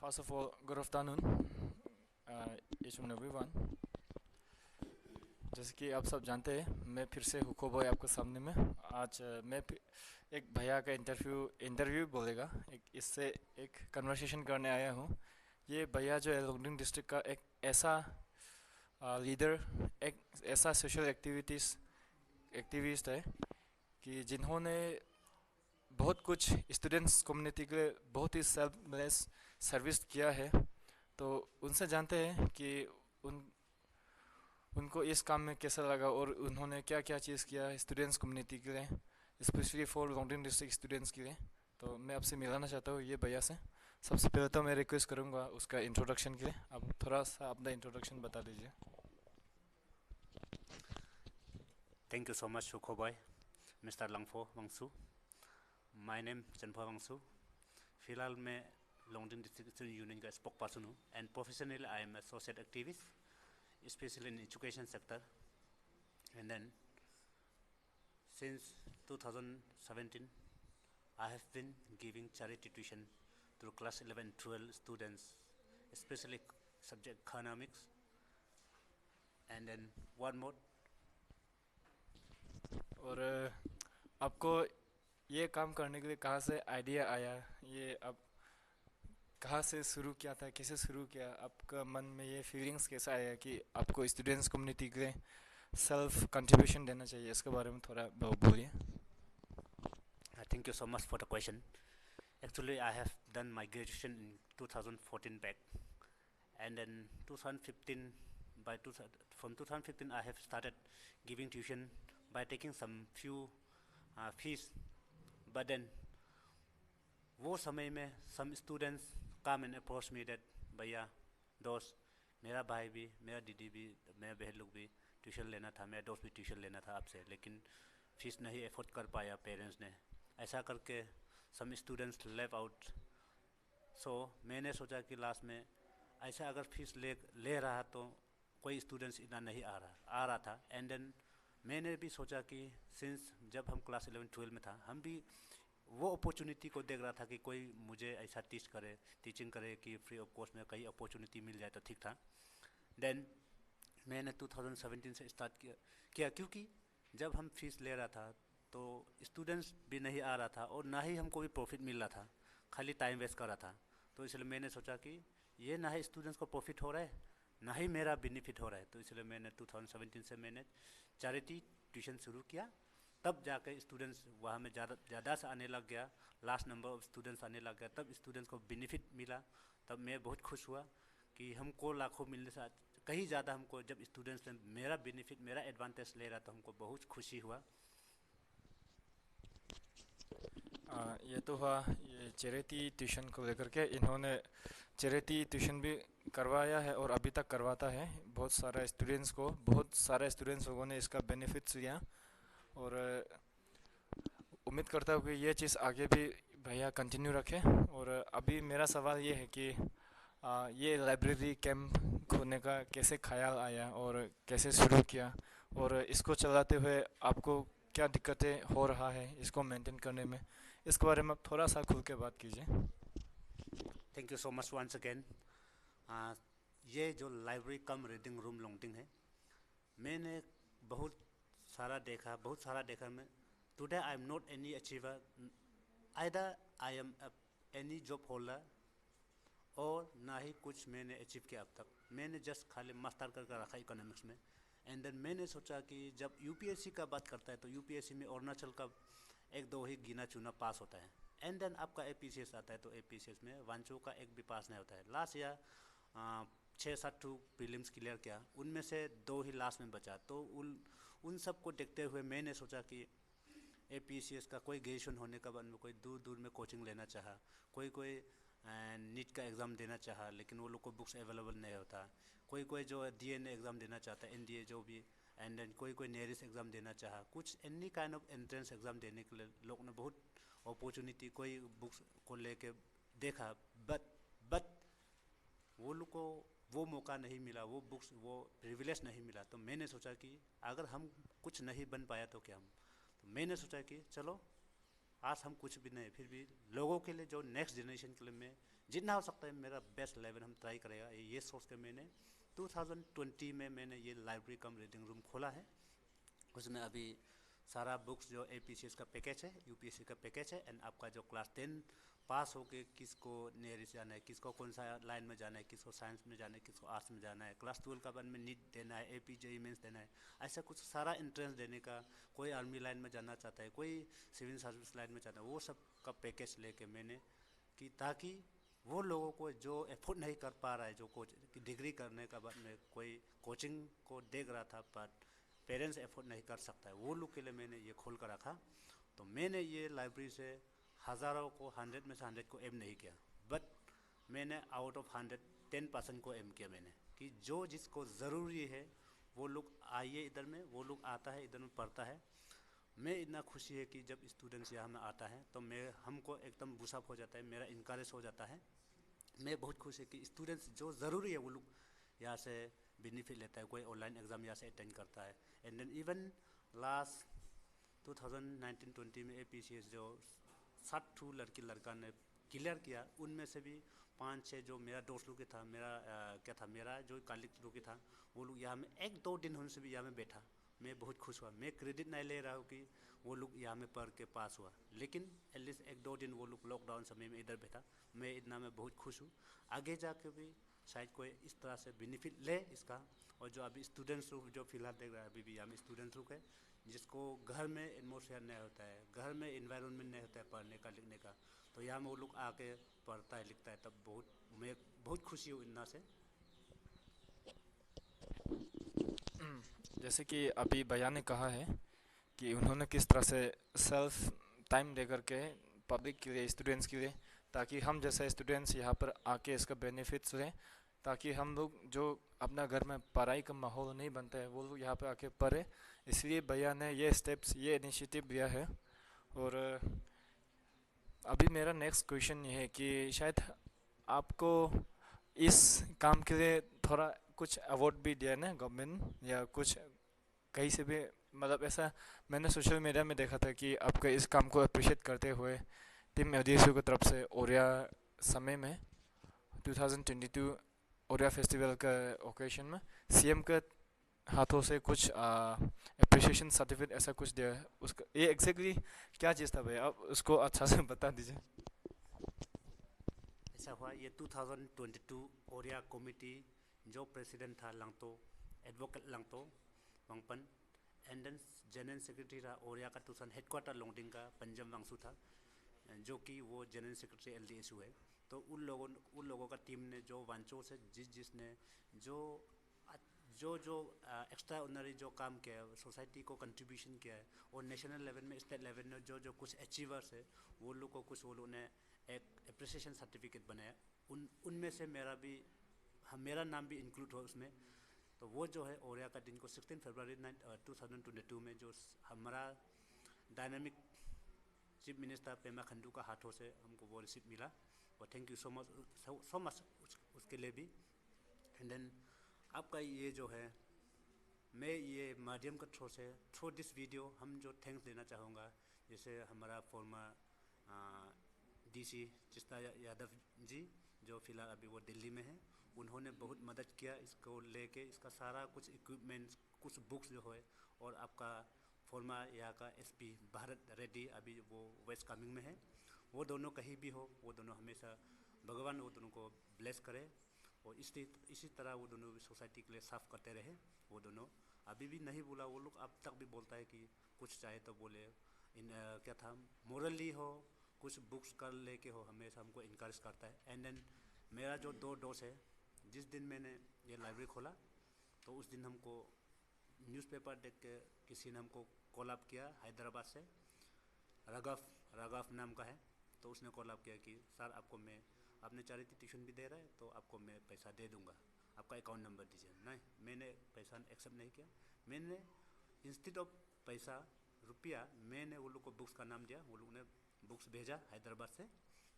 First of all, good afternoon, each and everyone. जैसे कि आप सब जानते हैं, मैं फिर से हुको बॉय आपके सामने में आज एक भैया का इंटरव्यू बोलेगा इससे एक कन्वर्सेशन करने आया हूँ। ये भैया जो है लोंगडिंग डिस्ट्रिक्ट का एक ऐसा लीडर, एक ऐसा सोशल एक्टिविस्ट है कि जिन्होंने बहुत कुछ स्टूडेंट्स कम्युनिटी के लिए बहुत ही सेल्फलेस सर्विस किया है। तो उनसे जानते हैं कि उन उनको इस काम में कैसा लगा और उन्होंने क्या क्या चीज़ किया स्टूडेंट्स कम्युनिटी के लिए, specially for Longding district students के लिए। तो मैं आपसे मिलाना चाहता हूँ ये भैया से। सबसे पहले तो मैं रिक्वेस्ट करूँगा उसका इंट्रोडक्शन के लिए आप थोड़ा सा अपना इंट्रोडक्शन बता दीजिए। Thank you so much, Sukhoboy, Mr. Langfo Wangsu. My name Chanpha Wangsu. फिलहाल मैं लॉन्गडिंग डिस्ट्रिक्ट स्टूडेंट यूनियन का स्पोक पर्सन हूँ and professionally I am associate activist specially in education sector and then since 2017 I have been giving charity tuition to class 11 12 students especially subject economics and then one more. और आपको ये काम करने के लिए कहाँ से आइडिया आया, ये आप कहाँ से शुरू किया था, कैसे शुरू किया, आपका मन में ये फीलिंग्स कैसा आया कि आपको स्टूडेंट्स कम्युनिटी के लिए सेल्फ कंट्रीब्यूशन देना चाहिए, इसके बारे में थोड़ा बोलिए। Thank you so much for the question. Actually, I have done my graduation in 2014 back, and then 2015 from 2015 I have started giving tuition by taking some few fees. But then वो समय में some students come and approach me that भैया दोस्त मेरा भाई भी मेरा दीदी भी मेरा बहन लोग भी ट्यूशन लेना था, मेरा दोस्त भी ट्यूशन लेना था आपसे, लेकिन फीस नहीं अफोर्ड कर पाया पेरेंट्स ने, ऐसा करके some students left out. सो मैंने सोचा कि लास्ट में ऐसा अगर फीस ले रहा तो कोई स्टूडेंट्स इतना नहीं आ रहा था एंड देन मैंने भी सोचा कि सिंस जब हम क्लास 11 12 में था हम भी वो अपॉर्चुनिटी को देख रहा था कि कोई मुझे ऐसा टीचिंग करे कि फ्री ऑफ कॉस्ट में कहीं अपॉर्चुनिटी मिल जाए तो ठीक था। देन मैंने 2017 से स्टार्ट किया क्योंकि जब हम फीस ले रहा था तो स्टूडेंट्स भी नहीं आ रहा था और ना ही हमको भी प्रॉफिट मिल रहा था, खाली टाइम वेस्ट कर रहा था। तो इसलिए मैंने सोचा कि ये ना ही स्टूडेंट्स को प्रॉफिट हो रहा है ना ही मेरा बेनिफिट हो रहा है, तो इसलिए मैंने 2017 से मैंने चैरिटी ट्यूशन शुरू किया। तब जाकर स्टूडेंट्स वहाँ में ज़्यादा से आने लग गया, लास्ट नंबर ऑफ स्टूडेंट्स आने लग गया, तब स्टूडेंट्स को बेनिफिट मिला। तब मैं बहुत खुश हुआ कि हमको लाखों मिलने से कहीं ज़्यादा हमको जब स्टूडेंट्स ने मेरा बेनिफिट मेरा एडवांटेज ले रहा तो हमको बहुत खुशी हुआ। ये तो हुआ ये चैरिटी ट्यूशन को लेकर के। इन्होंने चैरिटी ट्यूशन भी करवाया है और अभी तक करवाता है बहुत सारे स्टूडेंट्स लोगों ने इसका बेनिफिट्स लिया। और उम्मीद करता हूँ कि ये चीज़ आगे भी भैया कंटिन्यू रखें। और अभी मेरा सवाल ये है कि ये लाइब्रेरी कैंप खोलने का कैसे ख्याल आया और कैसे शुरू किया, और इसको चलाते हुए आपको क्या दिक्कतें हो रहा है इसको मेंटेन करने में, इसके बारे में आप थोड़ा सा खुल के बात कीजिए। Thank you so much once again. ये जो library cum reading room Longding है, मैंने बहुत सारा देखा मैं। Today I am not any achiever, either I am any job holder और ना ही कुछ मैंने अचीव किया अब तक। मैंने जस्ट खाली मास्टर करके रखा इकोनॉमिक्स में। एंड देन मैंने सोचा कि जब यूपीएससी का बात करता है तो यूपीएससी में अरुणाचल का एक दो ही गिना चुना पास होता है, एंड देन आपका एपीसीएस आता है तो एपीसीएस में वांचो का एक भी पास नहीं होता है। Last year 6-7 to prelims clear किया, उनमें से 2 ही लास्ट में बचा। तो उन सब को देखते हुए मैंने सोचा कि एपीसीएस का कोई ग्रेजुएशन होने का बाद में कोई दूर दूर में कोचिंग लेना चाहा, कोई नीट का एग्ज़ाम देना चाहा लेकिन वो लोग को बुक्स अवेलेबल नहीं होता, कोई जो डीएनए एग्ज़ाम देना चाहता है एनडीए जो भी, एंड देन कोई नेरिस एग्ज़ाम देना चाहा, कुछ any kind of entrance exam देने के लिए लोग ने बहुत अपॉर्चुनिटी कोई बुक्स को लेके देखा, बट वो लोग को वो मौका नहीं मिला, वो बुक्स वो प्रिविलेज नहीं मिला। तो मैंने सोचा कि अगर हम कुछ नहीं बन पाया तो क्या हम, तो मैंने सोचा कि चलो आज हम कुछ भी नहीं, फिर भी लोगों के लिए, जो नेक्स्ट जनरेशन के लिए मैं जितना हो सकता है मेरा बेस्ट लेवल हम ट्राई करेगा, ये सोच के मैंने 2020 में मैंने ये लाइब्रेरी कम रीडिंग रूम खोला है। उसमें अभी सारा बुक्स जो APCS का पैकेज है, UPSC का पैकेज है, एंड आपका जो क्लास 10 पास होके किसको नेरी से जाना है, किसको कौन सा लाइन में जाना है, किसको साइंस में जाना है, किसको आर्ट्स में जाना है, क्लास 12 का बाद में नीट देना है, AP JEE मेंस देना है, ऐसा कुछ सारा इंट्रेंस देने का, कोई आर्मी लाइन में जाना चाहता है, कोई सिविल सर्विस लाइन में जाना है, वो सब का पैकेज लेके मैंने कि ताकि वो लोगों को जो एफोर्ड नहीं कर पा रहा है, जो डिग्री करने का बाद में कोई कोचिंग को देख रहा था बट पेरेंट्स एफोर्ड नहीं कर सकता है, वो लोग के लिए मैंने ये खोल कर रखा। तो मैंने ये लाइब्रेरी से हज़ारों को 100 में से 100 को एम नहीं किया, बट मैंने आउट ऑफ 100 10% को एम किया मैंने, कि जो जिसको ज़रूरी है वो लोग आइए इधर में, वो लोग आता है इधर में पढ़ता है। मैं इतना खुशी है कि जब स्टूडेंट्स यहाँ में आता है तो मैं हमको एकदम बूस्टअप हो जाता है, मेरा इनकरेज हो जाता है। मैं बहुत खुश है कि स्टूडेंट्स जो ज़रूरी है वो लोग यहाँ से बेनिफिट लेता है, कोई ऑनलाइन एग्ज़ाम यहाँ से अटेंड करता है। एंड देन इवन लास्ट 2019-20 में APCS जो 60 लड़की लड़का ने क्लियर किया, उनमें से भी 5-6 जो मेरा दोस्त लोग था, मेरा जो कलीग लोग था, वो लोग यहाँ में 1-2 दिन उनसे भी यहाँ में बैठा। मैं बहुत खुश हुआ, मैं क्रेडिट नहीं ले रहा हूँ कि वो लोग यहाँ में पढ़ के पास हुआ, लेकिन एटलीस्ट 1-2 दिन वो लोग लॉकडाउन समय में इधर बैठा, मैं इतना मैं बहुत खुश हूँ। आगे जाके भी शायद कोई इस तरह से बेनिफिट ले इसका। और जो अभी स्टूडेंट्स लोग जो फिलहाल देख रहा है, अभी भी यहाँ में स्टूडेंट्स लोग है जिसको घर में एटमोसफेयर नहीं होता है, घर में इन्वायरमेंट नहीं होता है पढ़ने का लिखने का, तो यहाँ में वो लोग आके पढ़ता है लिखता है, तब मैं बहुत खुशी हूँ इन्ना से। जैसे कि अभी भैया ने कहा है कि उन्होंने किस तरह से सेल्फ टाइम दे करके पब्लिक के लिए, स्टूडेंट्स के लिए, ताकि हम जैसे स्टूडेंट्स यहाँ पर आके इसका बेनिफिट्स लें, ताकि हम लोग जो अपना घर में पढ़ाई का माहौल नहीं बनता है वो लोग यहाँ पे आके पढ़े। इसलिए भैया ने ये स्टेप्स, ये इनिशिएटिव लिया है। और अभी मेरा नेक्स्ट क्वेश्चन ये है कि शायद आपको इस काम के लिए थोड़ा कुछ अवार्ड भी दिया है ना गवर्नमेंट, या कुछ कहीं से भी, मतलब ऐसा मैंने सोशल मीडिया में देखा था कि आपके इस काम को अप्रिशिएट करते हुए टीम एडीएसयू की तरफ से ओरिया समय में 2022 ओरिया फेस्टिवल का ओकेशन में CM के हाथों से कुछ अप्रिशिएशन सर्टिफिकेट ऐसा कुछ दिया है। उसका ये एग्जैक्टली क्या चीज़ था भाई, आप उसको अच्छा से बता दीजिए। ऐसा हुआ, ये 2022 ओरिया कमिटी जो प्रेसिडेंट था Langto, advocate Langto Wangpan, and then general secretary था ओरिया का तुसन हेडक्वार्टर लोंगडिंग का पंजम वांगसू था, जो कि वो जनरल सेक्रेटरी LDSU है। तो उन लोगों का टीम ने जो वांचो से जिसने जो जो एक्स्ट्रा ऑर्डिनरी जो काम किया है, सोसाइटी को कंट्रीब्यूशन किया है, और नेशनल लेवल में, स्टेट लेवल में जो कुछ अचीवर्स है वो लोग को कुछ वो लोग ने एक अप्रिसिएशन सर्टिफिकेट बनाया। उनमें से मेरा नाम भी इंक्लूड हो उसमें। तो वो जो है ओरिया का दिन को 16 फरवरी 2022 में जो हमारा dynamic chief minister Pema Khandu का हाथों से हमको वो रिसीप्ट मिला, और थैंक यू सो मच उसके लिए भी। एंड देन आपका ये जो है, मैं ये माध्यम के थ्रू दिस वीडियो हम जो थैंक्स देना चाहूँगा, जैसे हमारा फॉर्मर DC चिस्ता यादव जी जो फिलहाल अभी वो दिल्ली में है, उन्होंने बहुत मदद किया इसको लेके, इसका सारा कुछ इक्विपमेंट्स, कुछ बुक्स जो है, और आपका फॉर्मर यहाँ का SP भारत रेड्डी अभी वो वेस्ट कामिंग में है, वो दोनों कहीं भी हो, वो दोनों हमेशा भगवान वो दोनों को ब्लेस करे, और इसी तरह वो दोनों भी सोसाइटी के लिए साफ करते रहे। वो दोनों अभी भी नहीं बोला, वो लोग अब तक भी बोलता है कि कुछ चाहे तो बोले, क्या था, मोरली हो, कुछ बुक्स कर लेके हो, हमेशा हमको इनकरेज करता है। एंड देन मेरा जो 2 दोस्त है, जिस दिन मैंने ये लाइब्रेरी खोला तो उस दिन हमको न्यूज़पेपर देख के किसी ने हमको कॉल अप किया हैदराबाद से, राघव नाम का है, तो उसने कॉल अप किया कि सर आपको मैं, आपने चैरिटी ट्यूशन भी दे रहा है तो आपको मैं पैसा दे दूंगा, आपका अकाउंट नंबर दीजिए। नहीं, मैंने पैसा एक्सेप्ट नहीं किया, मैंने इंस्टेड ऑफ पैसा रुपया मैंने वो लोग को बुक्स का नाम दिया, वो लोग ने बुक्स भेजा हैदराबाद से।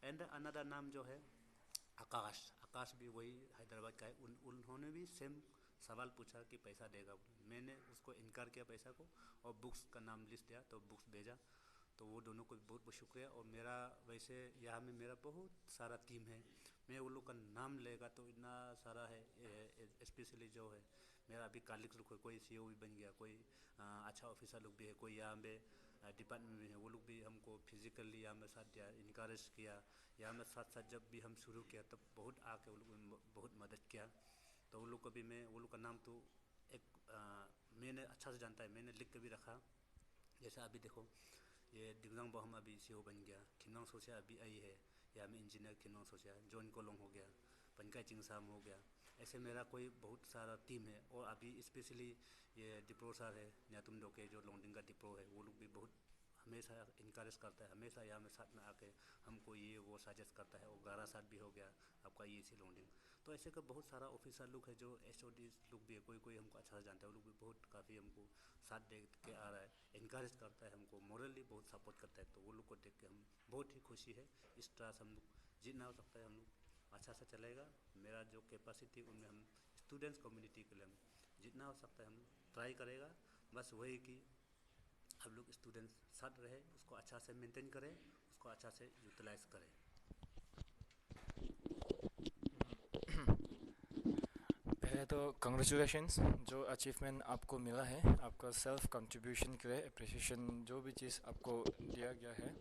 एंड अनदर नाम जो है आकाश भी वही हैदराबाद का है, उन्होंने भी सेम सवाल पूछा कि पैसा देगा, मैंने उसको इनकार किया पैसा को, और बुक्स का नाम लिस्ट दिया तो बुक्स भेजा। तो वो दोनों को बहुत बहुत शुक्रिया। और मेरा वैसे यहाँ में मेरा बहुत सारा टीम है, मैं वो लोग का नाम लेगा तो इतना सारा है। स्पेशली जो है मेरा अभी कलीग्स लोग है, कोई सीईओ भी बन गया, कोई अच्छा ऑफिसर लोग भी है, कोई यहाँ पे डिपार्टमेंट में है, वो लोग भी हमको फिजिकली यहाँ में साथ दिया, इनकरेज किया। यहाँ में साथ साथ जब भी हम शुरू किया तब बहुत आके वो लोग ने बहुत मदद किया। तो वो लोग को भी मैं वो लोग का नाम तो एक मैंने अच्छा से जानता है, मैंने लिख के भी रखा। जैसे अभी देखो ये दिग्नांग बोहम अभी सीईओ बन गया, खिनोंग सोचा अभी आई है, या में इंजीनियर खिनोंग सोचा, जॉन कोलोंग हो गया, पंकज चिंगसाम हो गया। ऐसे मेरा कोई बहुत सारा टीम है। और अभी स्पेशली ये डिप्रो सर है, या तुम लोग के जो लॉन्डिंग का डिप्रो है, वो लोग भी बहुत हमेशा इनकरेज करता है, हमेशा यहाँ में साथ में आके हमको ये वो सजेस्ट करता है। और गारा साथ भी हो गया आपका ये सी लॉन्डिंग। तो ऐसे का बहुत सारा ऑफिसर लोग है, जो एचओडी लोग भी है, कोई कोई हमको अच्छा से जानता है, वो लोग भी बहुत काफ़ी हमको साथ दे के आ रहा है, इनकरेज करता है हमको, मोरली बहुत सपोर्ट करता है। तो वो लोग को देख के हम बहुत ही खुशी है। इस तरह से हम लोग जितना हो सकता है हम लोग अच्छा से चलेगा। मेरा जो कैपेसिटी उनमें हम स्टूडेंट्स कम्युनिटी के लिए हम जितना हो सकता है हम ट्राई करेगा। बस वही कि हम लोग स्टूडेंट्स साथ रहे, उसको अच्छा से मेंटेन करें, उसको अच्छा से यूटिलाइज करें। पहले तो कंग्रेचुलेशंस जो अचीवमेंट आपको मिला है, आपका सेल्फ कंट्रीब्यूशन के लिए अप्रिसिएशन, जो भी चीज़ आपको दिया गया है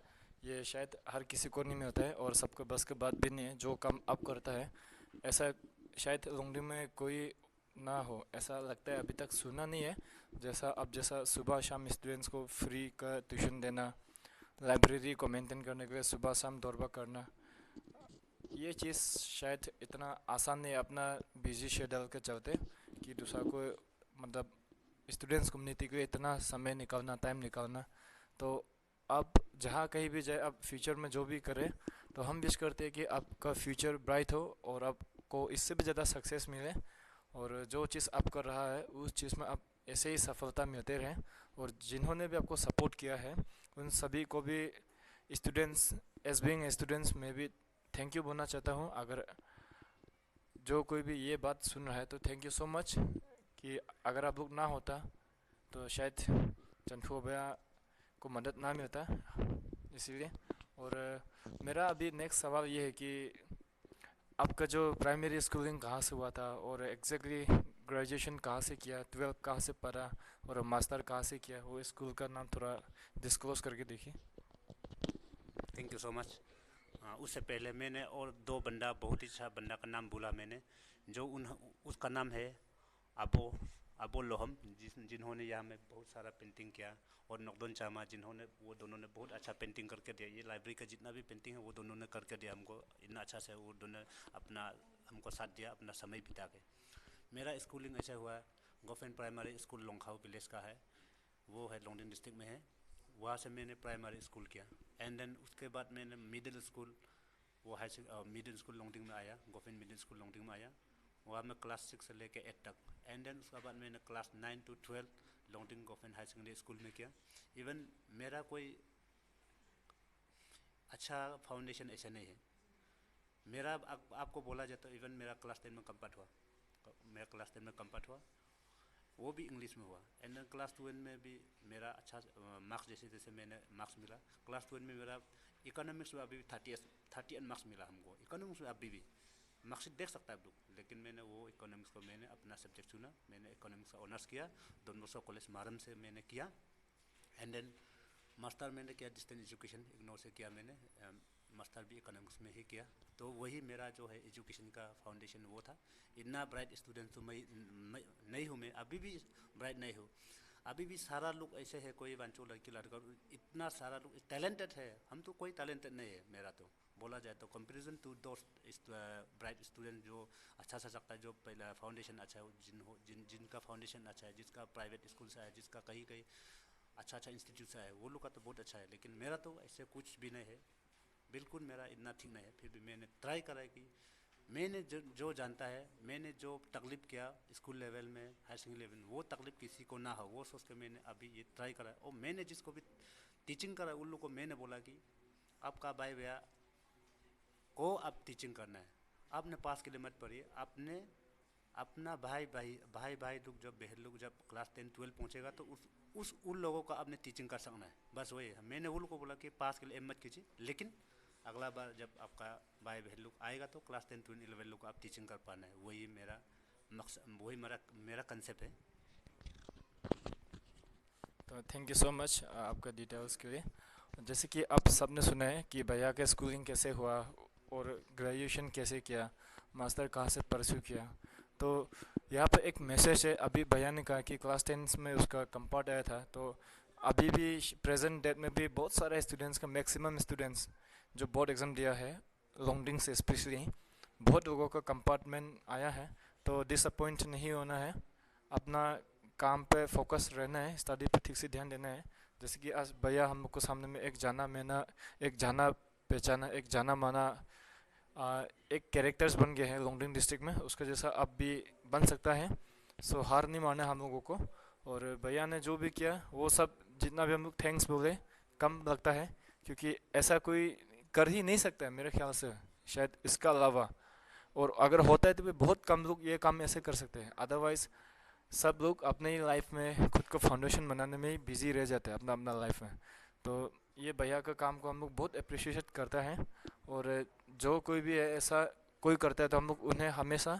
ये शायद हर किसी को नहीं मिलता है और सबके बस के बात भी नहीं है। जो काम आप करता है ऐसा शायद लोंगडिंग में कोई ना हो, ऐसा लगता है अभी तक सुना नहीं है। जैसा अब जैसा सुबह शाम स्टूडेंट्स को फ्री का ट्यूशन देना, लाइब्रेरी को मेंटेन करने के लिए सुबह शाम दौड़बा करना, ये चीज़ शायद इतना आसान नहीं है अपना बिजी शेड्यूल के चलते कि दूसरा को मतलब स्टूडेंट्स कम्युनिटी के लिए इतना समय निकालना, टाइम निकालना। तो आप जहाँ कहीं भी जाए, आप फ्यूचर में जो भी करें, तो हम विश करते हैं कि आपका फ्यूचर ब्राइट हो और आपको इससे भी ज़्यादा सक्सेस मिले। और जो चीज़ आप कर रहा है उस चीज़ में आप ऐसे ही सफलता मिलते रहें। और जिन्होंने भी आपको सपोर्ट किया है उन सभी को भी स्टूडेंट्स, एज बीइंग स्टूडेंट्स में भी थैंक यू बोलना चाहता हूँ। अगर जो कोई भी ये बात सुन रहा है तो थैंक यू सो मच, कि अगर आप लोग ना होता तो शायद चंदफू भैया को मदद ना मिलता, इसीलिए। और मेरा अभी नेक्स्ट सवाल ये है कि आपका जो प्राइमरी स्कूलिंग कहाँ से हुआ था और एग्जैक्टली ग्रेजुएशन कहाँ से किया, 12 कहाँ से पढ़ा और मास्टर कहाँ से किया, वो स्कूल का नाम थोड़ा डिस्क्लोज करके देखिए। Thank you so much. उससे पहले मैंने और दो बंदा, बहुत ही अच्छा बंदा का नाम बोला मैंने, जो उन उसका नाम है अबो अबो लोहम, जिन्होंने यहाँ में बहुत सारा पेंटिंग किया। और नकदोन चामा, जिन्होंने वो दोनों ने बहुत अच्छा पेंटिंग करके दिया। ये लाइब्रेरी का जितना भी पेंटिंग है वो दोनों ने करके दिया हमको इतना अच्छा से। वो दोनों अपना हमको साथ दिया, अपना समय बिता के। मेरा स्कूलिंग ऐसा हुआ, government primary school Longkhaw village का है, वो है लोंगडिंग डिस्ट्रिक्ट में है। वहाँ से मैंने प्राइमरी स्कूल किया। एंड देन उसके बाद मैंने मिडिल स्कूल, वो मिडिल स्कूल लोंगडिंग में आया, गवर्नमेंट मिडिल स्कूल लोंगडिंग में आया। वहाँ मैं क्लास 6 से लेकर 8 तक। एंड देन उसके बाद मैंने class 9 to 12 Longding government high secondary school में किया। इवन मेरा कोई अच्छा फाउंडेशन ऐसा नहीं है मेरा। आपको बोला जाता है, इवन मेरा क्लास 10 में कंप्लीट हुआ, मेरा क्लास 10 में कंप्लीट हुआ, वो भी इंग्लिश में हुआ। एंड देन क्लास 12 में भी मेरा अच्छा मार्क्स, जैसे जैसे मैंने मार्क्स मिला। क्लास 12 में मेरा इकोनॉमिक्स में अभी भी 38 मार्क्स मिला हमको। इकोनॉमिक्स में अभी भी मार्क्सिट देख सकता है आप लोग, लेकिन मैंने वो इकोनॉमिक्स को मैंने अपना सब्जेक्ट चुना। मैंने इकोनॉमिक्स का ऑनर्स किया, डॉन बॉस्को कॉलेज मारम से मैंने किया। एंड देन मास्टर मैंने किया डिस्टेंस एजुकेशन इग्नोर से किया मैंने, मास्टर भी इकोनॉमिक्स में ही किया। तो वही मेरा जो है एजुकेशन का फाउंडेशन वो था। इतना ब्राइट स्टूडेंट तो मैं नहीं हूँ, मैं अभी भी ब्राइट नहीं हूँ। अभी भी सारा लोग ऐसे है, कोई बंचो लड़की लड़का, इतना सारा लोग टैलेंटेड है। हम तो कोई टैलेंटेड नहीं है मेरा तो, बोला जाए तो कंपैरिजन टू दो ब्राइट स्टूडेंट जो अच्छा सा सकता है, जो पहला फाउंडेशन अच्छा है, जिनका फाउंडेशन अच्छा है, जिसका प्राइवेट स्कूल से है, जिसका कहीं कहीं अच्छा अच्छा इंस्टीट्यूट से है, वो लोग का तो बहुत अच्छा है। लेकिन मेरा तो ऐसे कुछ भी नहीं है, बिल्कुल मेरा इतना ठीक नहीं है। फिर भी मैंने ट्राई करा है कि मैंने जो जानता है, मैंने जो तकलीफ किया स्कूल लेवल में, हाई सेकेंडरी लेवल में, वो तकलीफ किसी को ना हो, वो सोच के मैंने अभी ये ट्राई करा है। और मैंने जिसको भी टीचिंग करा उन लोग को मैंने बोला कि आपका भाई भैया को आप टीचिंग करना है, आपने पास के लिए मत पढ़िए, आपने अपना भाई लोग जब बहन लोग जब क्लास 10 12 पहुंचेगा तो उस उन लोगों का आपने टीचिंग कर सकना है, बस वही है। मैंने उन लोगों को बोला कि पास के लिए एम मत कीजिए, लेकिन अगला बार जब आपका भाई बहन लोग आएगा तो क्लास 10 12 लोग को आप टीचिंग कर पाना है, वही मेरा मकसद, वही मेरा कंसेप्ट है। तो थैंक यू सो मच आपका डिटेल्स के लिए। जैसे कि आप सबने सुना है कि भैया का स्कूलिंग कैसे हुआ और ग्रेजुएशन कैसे किया, मास्टर कहाँ से परस्यू किया। तो यहाँ पे एक मैसेज है। अभी भैया ने कहा कि क्लास 10 में उसका कंपार्ट आया था, तो अभी भी प्रेजेंट डेट में भी बहुत सारे स्टूडेंट्स का, मैक्सिमम स्टूडेंट्स जो बोर्ड एग्ज़ाम दिया है लॉन्गडिंग से स्पेशली, बहुत लोगों का कंपार्टमेंट आया है। तो डिसअपॉइंट नहीं होना है, अपना काम पे फोकस रहना है, स्टडी पे ठीक से ध्यान देना है। जैसे कि आज भैया हम लोग को सामने में एक जाना पहचाना, एक जाना माना एक कैरेक्टर्स बन गए हैं लॉन्गडिंग डिस्ट्रिक्ट में, उसका जैसा अब भी बन सकता है। सो हार नहीं मारना हम लोगों को। और भैया ने जो भी किया वो सब, जितना भी हम लोग थैंक्स बोले कम लगता है, क्योंकि ऐसा कोई कर ही नहीं सकता है मेरे ख्याल से, शायद इसका अलावा। और अगर होता है तो भी बहुत कम लोग ये काम ऐसे कर सकते हैं, अदरवाइज सब लोग अपने ही लाइफ में खुद को फाउंडेशन बनाने में ही बिजी रह जाते हैं अपना अपना लाइफ में। तो ये भैया का काम को हम लोग बहुत अप्रिशिएट करता है। और जो कोई भी ऐसा कोई करता है तो हम लोग उन्हें हमेशा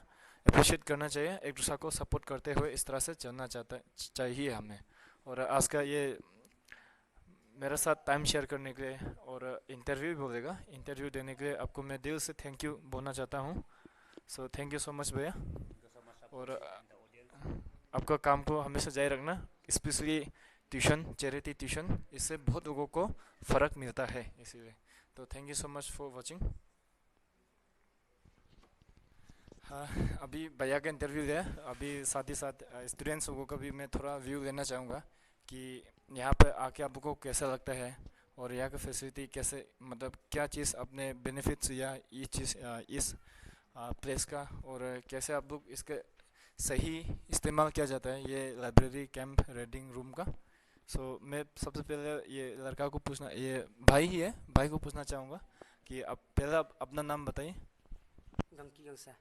अप्रिशिएट करना चाहिए, एक दूसरे को सपोर्ट करते हुए इस तरह से चलना चाहिए हमें। और आज का ये मेरे साथ टाइम शेयर करने के लिए और इंटरव्यू बोलेगा, इंटरव्यू देने के लिए आपको मैं दिल से थैंक यू बोलना चाहता हूँ। So thank you so much भैया। और आपका काम को हमेशा जारी रखना, स्पेशली ट्यूशन, चैरिटी ट्यूशन, इससे बहुत लोगों को फ़र्क मिलता है इसीलिए। तो thank you so much for watching. हाँ, अभी भैया का इंटरव्यू लिया, अभी साथ ही साथ स्टूडेंट्स लोगों का भी मैं थोड़ा व्यू लेना चाहूँगा कि यहाँ पर आके आपको कैसा लगता है और यहाँ का फैसिलिटी कैसे, मतलब क्या चीज़ अपने बेनिफिट्स या ये चीज़ इस प्लेस का, और कैसे आप लोग इसके सही इस्तेमाल किया जाता है ये लाइब्रेरी कैंप रीडिंग रूम का। सो मैं सबसे पहले ये लड़का को पूछना, ये भाई ही है, भाई को पूछना चाहूँगा कि आप पहले आप अपना नाम बताइए। गंकी गंसा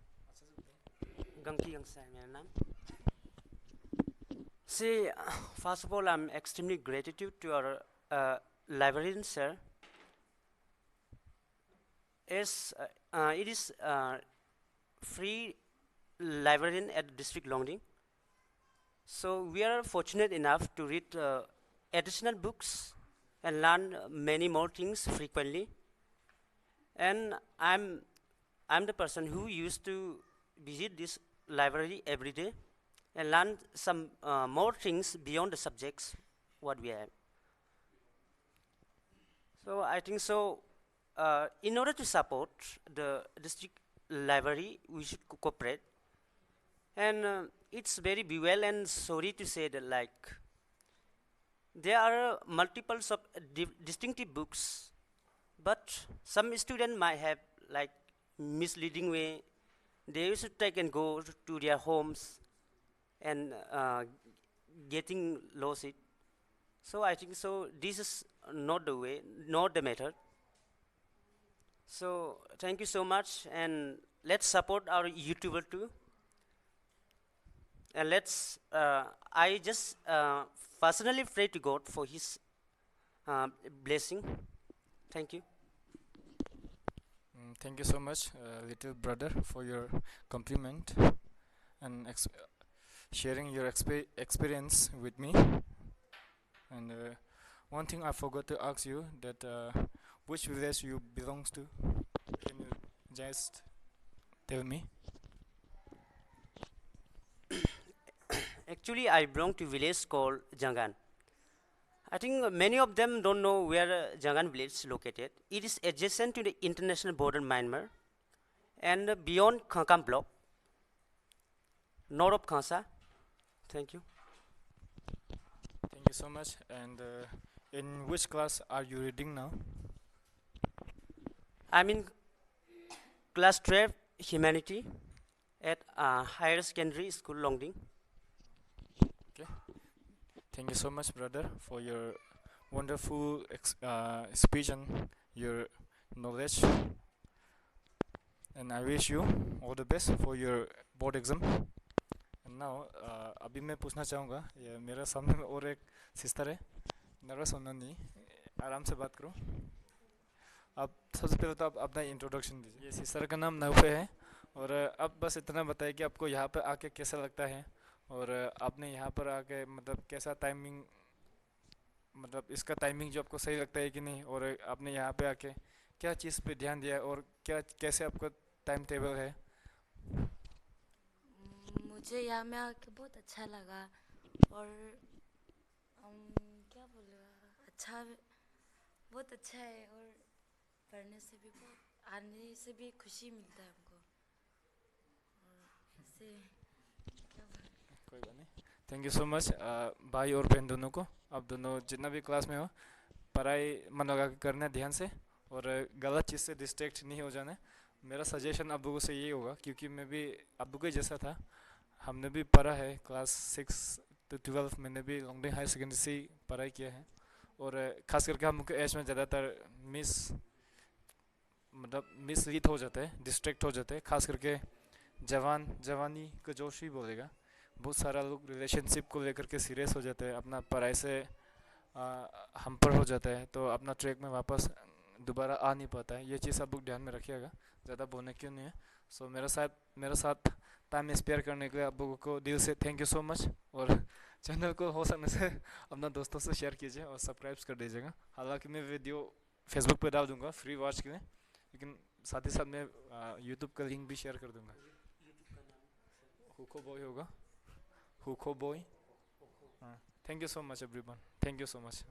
गंकी गंसा है मेरा नाम। See, first of all, I'm extremely gratitude to our librarian sir. As it is free librarian at district Longding, so we are fortunate enough to read additional books and learn many more things frequently. And I'm the person who used to visit this library every day and learn some more things beyond the subjects what we have. So I think so. In order to support the district library, we should cooperate. And it's very well and sorry to say that like there are multiples of distinctive books, but some student might have like misleading way. They should take and go to their homes and getting lost it. So I think so this is not the way, not the method. So thank you so much, and let's support our YouTuber too. And let's I just personally pray to God for his blessing. Thank you. Thank you so much, little brother, for your compliment and sharing your experience with me. And one thing I forgot to ask you, that which village you belongs to? Can you just tell me? Actually, I belong to a village called Jangan. I think many of them don't know where Jangan village is located. It is adjacent to the international border Myanmar and beyond Khankam block, north of Khansa. Thank you. Thank you so much. And in which class are you reading now? I'm in class 12 Humanity at Higher Secondary School Longding. Okay. Thank you so much, brother, for your wonderful speech and your knowledge. And I wish you all the best for your board exam. Now अभी मैं पूछना चाहूँगा, ये मेरे सामने में और एक सिस्टर है, नर्वस होना नहीं, आराम से बात करो। आप सबसे पहले तो आप अपना इंट्रोडक्शन दीजिए। ये सिस्टर का नाम नवफे है, और अब बस इतना बताइए कि आपको यहाँ पे आके कैसा लगता है, और आपने यहाँ पर आके मतलब कैसा टाइमिंग, मतलब इसका टाइमिंग जो आपको सही लगता है कि नहीं, और आपने यहाँ पे आके क्या चीज़ पे ध्यान दिया है, और क्या कैसे आपका टाइम टेबल है। मुझे यहाँ में आके बहुत अच्छा लगा, और क्या बोलूँ, अच्छा, बहुत अच्छा है, और पढ़ने से भी बहुत, आने से भी खुशी मिलता है हमको, और ऐसे क्या बोलूँ। कोई बात नहीं, थैंक यू सो मच। भाई और बहन दोनों को, आप दोनों जितना भी क्लास में हो, पढ़ाई मन लगा के करना है ध्यान से, और गलत चीज़ से डिस्ट्रैक्ट नहीं हो जाना है। मेरा सजेशन आप लोगों से यही होगा, क्योंकि मैं भी आप लोगों के जैसा था, हमने भी पढ़ा है क्लास 6 to 12, मैंने भी लॉन्गडिंग हाई सेकेंडरी से ही पढ़ाई किया है, और ख़ास करके हम लोग के एज में ज़्यादातर मिस लीड हो जाते हैं, डिस्ट्रैक्ट हो जाते हैं, खास करके जवानी का जोश ही बोलेगा। बहुत सारा लोग रिलेशनशिप को लेकर के सीरियस हो जाते हैं, अपना पढ़ाई से हम पर हो जाता है, तो अपना ट्रैक में वापस दोबारा आ नहीं पाता है। ये चीज़ आप लोग ध्यान में रखिएगा, ज़्यादा बोलने क्यों नहीं है। सो मेरे साथ टाइम स्पेयर करने के लिए आप लोगों को दिल से थैंक यू सो मच, और चैनल को हो सकने से अपना दोस्तों से शेयर कीजिए और सब्सक्राइब कर दीजिएगा। हालांकि मैं वीडियो फेसबुक पे डाल दूंगा फ्री वॉच के लिए, लेकिन साथ ही साथ मैं यूट्यूब का लिंक भी शेयर कर दूंगा। हुको बॉय होगा, हुको बॉय। हाँ, thank you so much everyone, thank you so much.